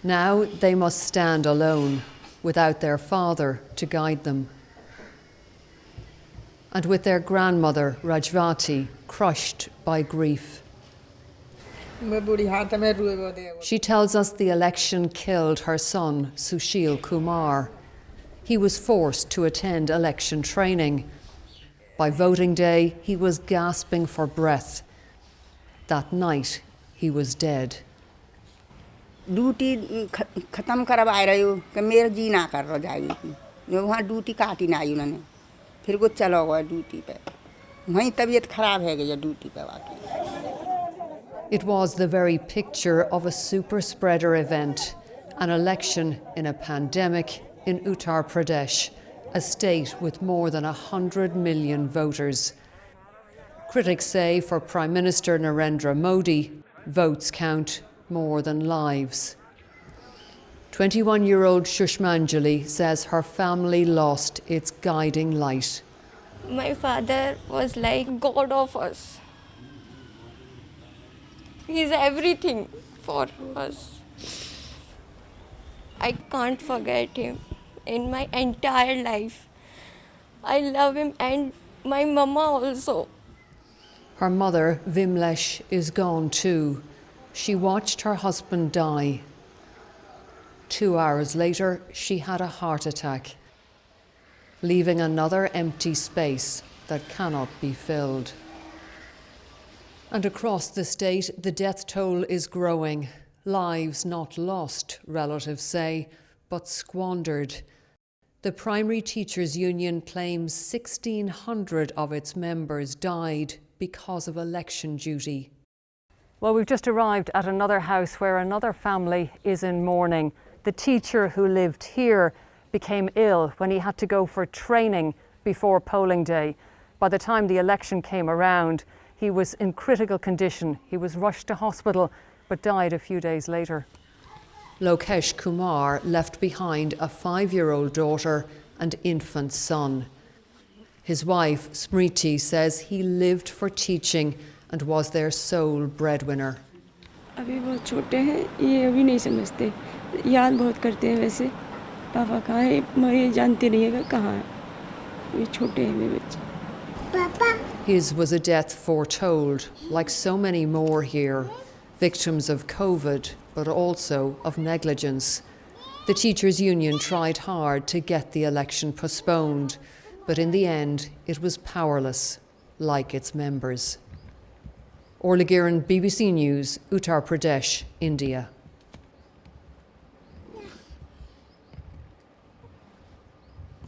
Now they must stand alone, without their father to guide them. And with their grandmother, Rajvati, crushed by grief. She tells us the election killed her son, Sushil Kumar. He was forced to attend election training. By voting day, he was gasping for breath. That night, he was dead. Duty खत्म करवा रहे हो कि मेरा जी ना कर रहा जाएगी मैं वहाँ ड्यूटी काटी ना आई उन्होंने फिर वो चला गया ड्यूटी पे वहीं तबीयत खराब है गई ड्यूटी पे वाकई. It was the very picture of a super spreader event, an election in a pandemic in Uttar Pradesh, a state with more than 100 million voters. Critics say for Prime Minister Narendra Modi, votes count more than lives. 21-year-old Shushmanjali says her family lost its guiding light. My father was like God of us. He's everything for us. I can't forget him in my entire life. I love him and my mama also. Her mother, Vimlesh, is gone too. She watched her husband die. 2 hours later, she had a heart attack, leaving another empty space that cannot be filled. And across the state, the death toll is growing. Lives not lost, relatives say, but squandered. The Primary Teachers Union claims 1,600 of its members died because of election duty. Well, we've just arrived at another house where another family is in mourning. The teacher who lived here became ill when he had to go for training before polling day. By the time the election came around, he was in critical condition. He was rushed to hospital but died a few days later. Lokesh Kumar left behind a 5-year-old daughter and infant son. His wife, Smriti, says he lived for teaching and was their sole breadwinner. अभी बहुत छोटे हैं ये अभी नहीं समझते याद बहुत करते हैं वैसे पापा कहाँ है मैं ये जानते नहीं है कहाँ है ये छोटे हैं मेरे बच्चे. His was a death foretold, like so many more here, victims of COVID, but also of negligence. The Teachers' Union tried hard to get the election postponed, but in the end it was powerless, like its members. Orla Guerin, BBC News, Uttar Pradesh, India.